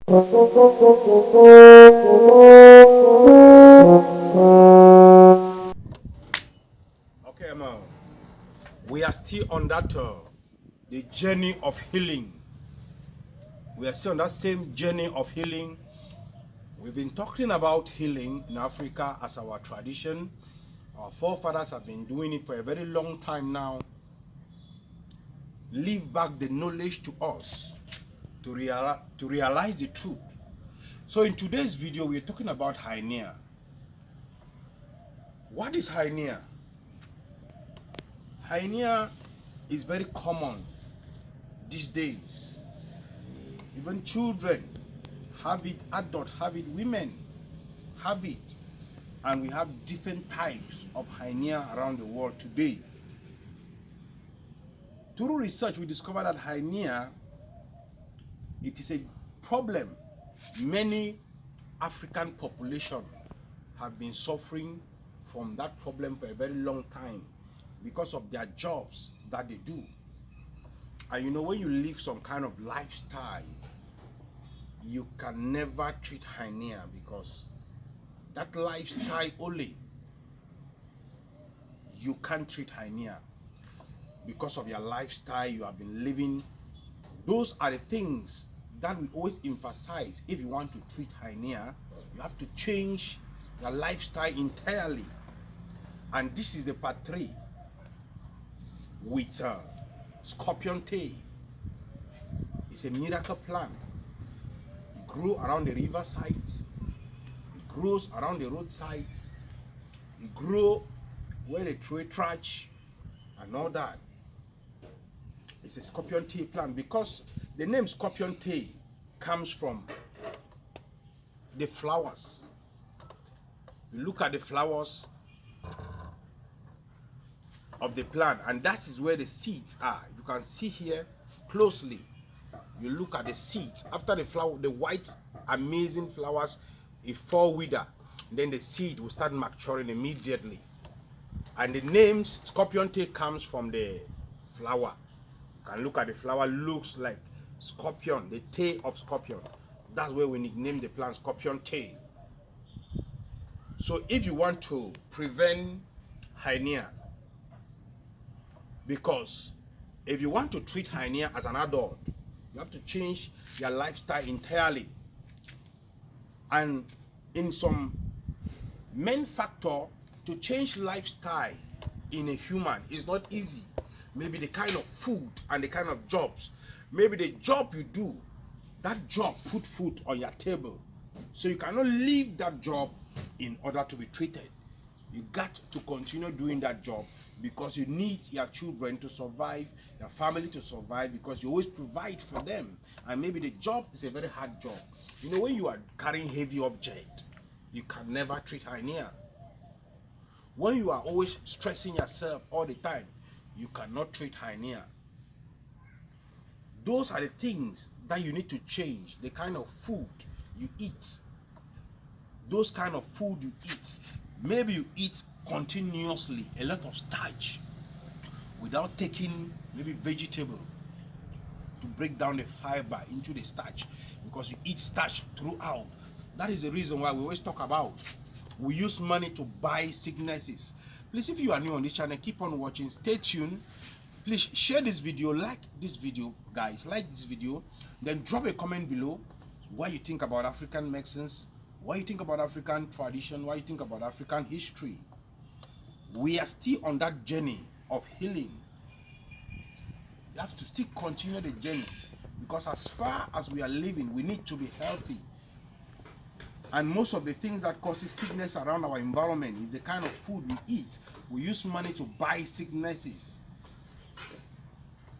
Okay, man. We are still on that the journey of healing. We are still on that same journey of healing. We've been talking about healing in Africa as our tradition. Our forefathers have been doing it for a very long time now. Leave back the knowledge to us to realize the truth. So in today's video, we're talking about hernia. What is hernia? Hernia is very common these days. Even children have it, adults have it, women have it. And we have different types of hernia around the world today. Through research, we discovered that hernia, it is a problem many African population have been suffering from that problem for a very long time because of their jobs that they do. And you know, when you live some kind of lifestyle, you can never treat hernia because that lifestyle only, you can't treat hernia because of your lifestyle you have been living. Those are the things that we always emphasize. If you want to treat hernia, you have to change your lifestyle entirely. And this is the part 3 with scorpion tail. It's a miracle plant. It grew around the river sides. It grows around the roadsides. It grows where they throw trash and all that. It's a scorpion tail plant because the name scorpion tail comes from the flowers. You look at the flowers of the plant, and that is where the seeds are. You can see here closely. You look at the seeds. After the flower, the white amazing flowers, it fall wither, then the seed will start maturing immediately. And the name scorpion tail comes from the flower. You can look at the flower, looks like scorpion, the tail of scorpion. That's where we nickname the plant scorpion tail. So if you want to prevent hernia, because if you want to treat hernia as an adult, you have to change your lifestyle entirely. And in some main factor to change lifestyle in a human is not easy. Maybe the kind of food and the kind of jobs. Maybe the job you do, that job put food on your table. So you cannot leave that job in order to be treated. You got to continue doing that job because you need your children to survive, your family to survive, because you always provide for them. And maybe the job is a very hard job. You know, when you are carrying heavy object, you can never treat hernia. When you are always stressing yourself all the time, you cannot treat hernia. Those are the things that you need to change. The kind of food you eat. Those kind of food you eat. Maybe you eat continuously a lot of starch without taking maybe vegetable to break down the fiber into the starch, because you eat starch throughout. That is the reason why we always talk about we use money to buy sicknesses. Please, if you are new on this channel, keep on watching, stay tuned. Please share this video, like this video, guys, like this video, then drop a comment below what you think about African medicines, what you think about African tradition, what you think about African history. We are still on that journey of healing. You have to still continue the journey, because as far as we are living, we need to be healthy. And most of the things that causes sickness around our environment is the kind of food we eat. We use money to buy sicknesses.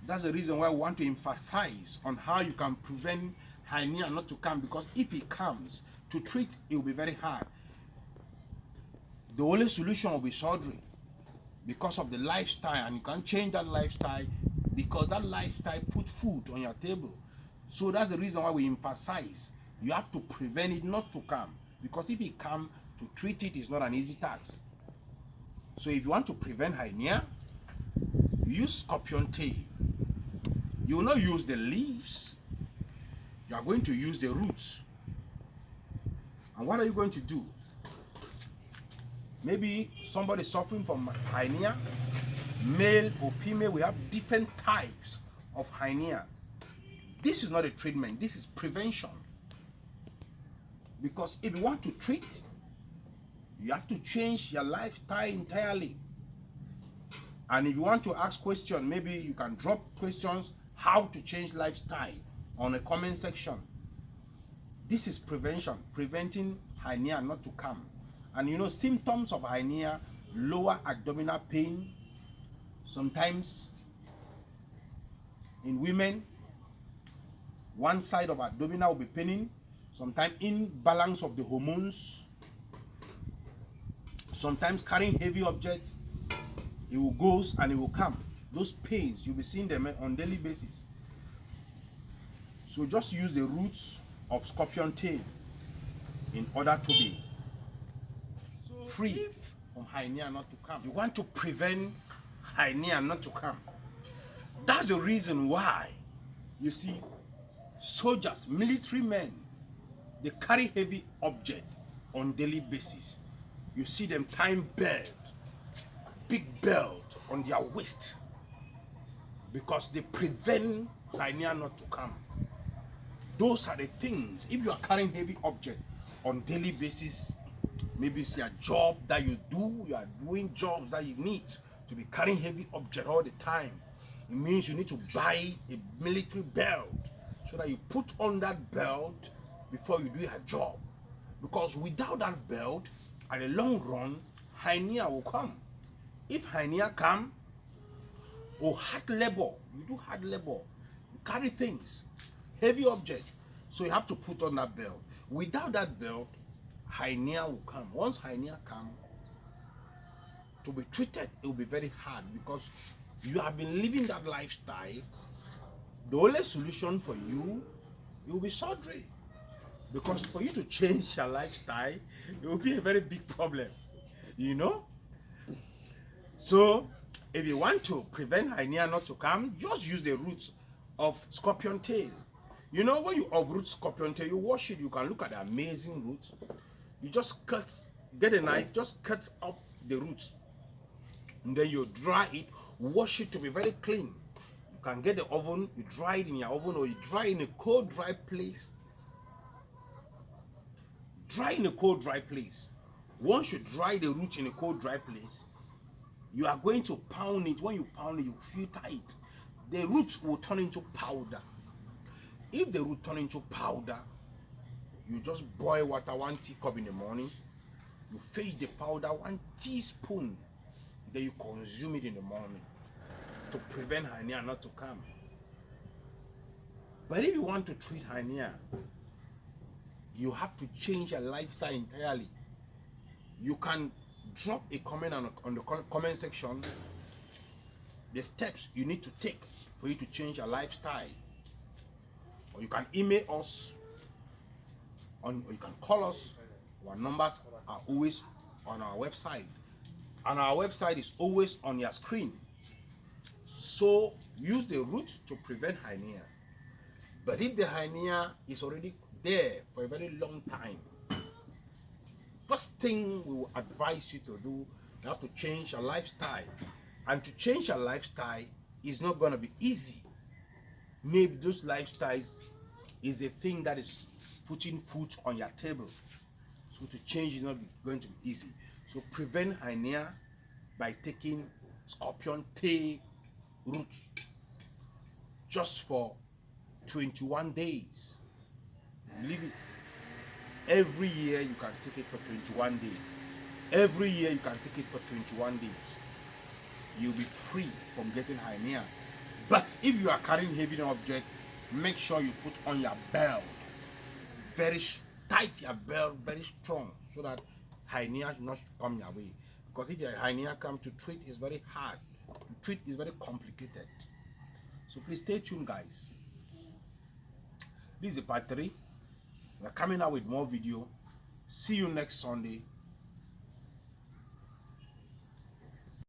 That's the reason why we want to emphasize on how you can prevent hernia not to come, because if it comes, to treat it will be very hard. The only solution will be surgery because of the lifestyle, and you can't change that lifestyle because that lifestyle put food on your table. So that's the reason why we emphasize you have to prevent it not to come, because if it comes, to treat it is not an easy task. So if you want to prevent hernia, use scorpion tail. You will not use the leaves. You are going to use the roots. And what are you going to do? Maybe somebody suffering from hernia, male or female. We have different types of hernia. This is not a treatment, this is prevention. Because if you want to treat, you have to change your lifestyle entirely. And if you want to ask questions, maybe you can drop questions how to change lifestyle on a comment section. This is prevention, preventing hernia not to come. And you know, symptoms of hernia: lower abdominal pain, sometimes in women, one side of abdominal will be paining, sometimes imbalance of the hormones, sometimes carrying heavy objects, it will go and it will come. Those pains, you'll be seeing them on daily basis. So just use the roots of scorpion tail in order to be free from hernia not to come. You want to prevent hernia not to come. That's the reason why you see soldiers, military men, they carry heavy object on daily basis. You see them tying belt, big belt on their waist, because they prevent hernia not to come. Those are the things. If you are carrying heavy object on daily basis, maybe it's your job that you do, you are doing jobs that you need to be carrying heavy object all the time. It means you need to buy a military belt so that you put on that belt before you do your job. Because without that belt, at the long run, hernia will come. If hernia come, or hard labor, you do hard labor, you carry things, heavy object, so you have to put on that belt. Without that belt, hernia will come. Once hernia come, to be treated, it will be very hard, because you have been living that lifestyle. The only solution for you, it will be surgery. Because for you to change your lifestyle, it will be a very big problem, you know. So if you want to prevent hernia not to come, just use the roots of scorpion tail. You know, when you uproot scorpion tail, you wash it, you can look at the amazing roots. You just get a knife, just cut up the roots, and then you dry it, wash it to be very clean. You can get the oven, you dry it in your oven, or you dry in a cold, dry place. Dry in a cold, dry place. Once you dry the root in a cold, dry place, you are going to pound it. When you pound it, you filter it. The root will turn into powder. If the root turn into powder, you just boil water 1 teacup in the morning. You feed the powder 1 teaspoon. Then you consume it in the morning to prevent hernia not to come. But if you want to treat hernia, you have to change your lifestyle entirely. You can drop a comment on the comment section, the steps you need to take for you to change your lifestyle. Or you can email us, or you can call us. Our numbers are always on our website, and our website is always on your screen. So use the root to prevent hernia. But if the hernia is already there for a very long time, first thing we will advise you to do, you have to change your lifestyle. And to change your lifestyle is not going to be easy. Maybe those lifestyles is a thing that is putting food on your table. So to change is not going to be easy. So prevent hernia by taking scorpion tail root just for 21 days. Leave it. Every year you can take it for 21 days. Every year you can take it for 21 days. You'll be free from getting hernia. But if you are carrying heavy object, make sure you put on your belt. Very tight your belt, very strong, so that hernia should not come your way. Because if your hernia comes, to treat is very hard. To treat is very complicated. So please stay tuned, guys. This is part 3. We're coming out with more video. See you next Sunday.